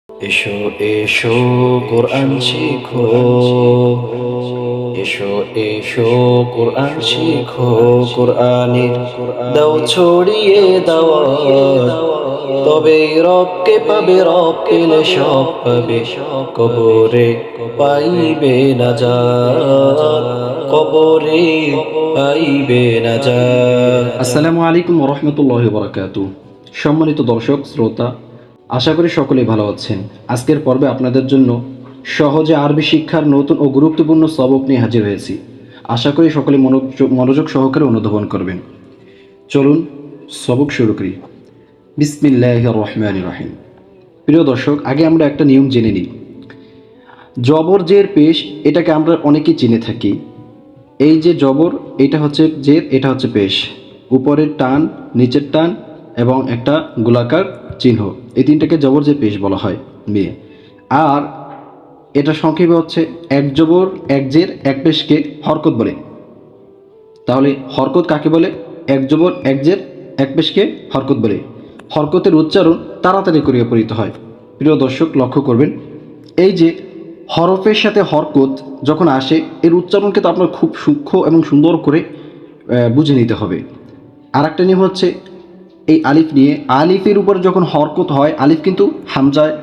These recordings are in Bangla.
এসো এসো কোরআন শিখো, এসো এসো কোরআন শিখো, কোরআনের দাও ছড়িয়ে দাওয়াত, তবে রবকে পাবে, রব পেলে সব পাবে, কবরে পাইবে নাজাত, কবরে পাইবে নাজাত। আসসালামু আলাইকুম ওয়া রাহমাতুল্লাহি ওয়া বারাকাতুহু। সম্মানিত দর্শক শ্রোতা, আশা করি সকলেই ভালো আছেন। আজকের পর্বে আপনাদের জন্য সহজে আরবি শিক্ষার নতুন ও গুরুত্বপূর্ণ সবক নিয়ে হাজির হয়েছি। আশা করি সকলে মনোযোগ সহকারে অনুধাবন করবেন। চলুন সবক শুরু করি। বিসমিল্লাহির রহমানির রহিম। প্রিয় দর্শক, আগে আমরা একটা নিয়ম জেনে নিই। জবর জের পেশ, এটাকে আমরা অনেকেই চিনে থাকি। এই যে জবর, এটা হচ্ছে জের, এটা হচ্ছে পেশ। উপরের টান, নিচের টান এবং একটা গোলাকার চিহ্ন, এই তিনটাকে জবর জের পেশ বলা হয় মেয়ে। আর এটা সংক্ষেপে হচ্ছে এক জবর এক জের এক পেশকে হরকত বলে। তাহলে হরকত কাকে বলে? এক জবর এক জের এক পেশকে হরকত বলে। হরকতের উচ্চারণ তাড়াতাড়ি করিয়া পড়িতে হয়। প্রিয় দর্শক, লক্ষ্য করবেন, এই যে হরফের সাথে হরকত যখন আসে, এর উচ্চারণকে তো আপনার খুব সূক্ষ্ম এবং সুন্দর করে বুঝে নিতে হবে। আর একটা নিয়ম হচ্ছে এই আলিফ নিয়ে, আলিফের উপরে যখন হরকত হয়, আলিফ কিন্তু হামজায়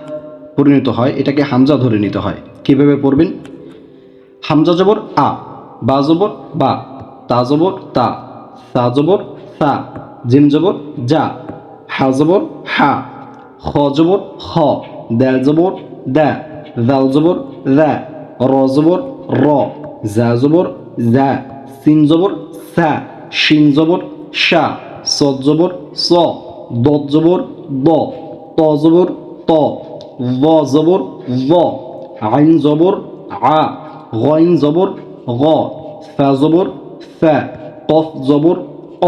পরিণত হয়, এটাকে হামজা ধরে নিতে হয়। কীভাবে পড়বেন? হামজা জবর আ, বা জবর বা, তা জবর তা, সা জবর সা, জিম জবর যা, হা জবর হা, খ জবর খ, দাল জবর দা, জাল জবর দা, র জবর র, জা জবর জা, সিন জবর সা, শিন জবর শা, সদ জবর স, দদ জবর দ, ত জবর ত, ভ জবর ভ, আইন জবর আ, গইন জবর গ, ফা জবর ফা, কফ জবর ক,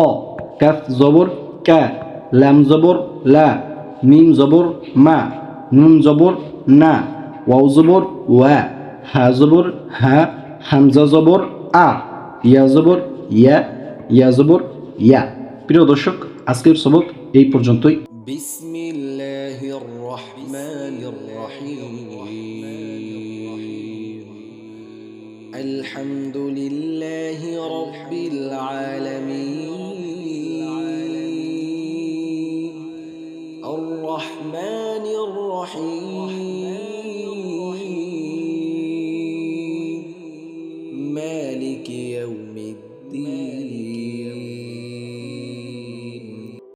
কাফ জবর কা, লাম জবর লা, মিম জবর মা, নুন জবর না, ওয়াও জবর ওয়া, হা জবর হা, হামজা জবর আ, ইয়া জবর ইয়া, ইয়া জবর ইয়া। প্রিয় দর্শক, আজকের সবক এই পর্যন্তই। বিসমিল্লাহির রহমানির রহিম। আলহামদুলিল্লাহি রাব্বিল আলামিন।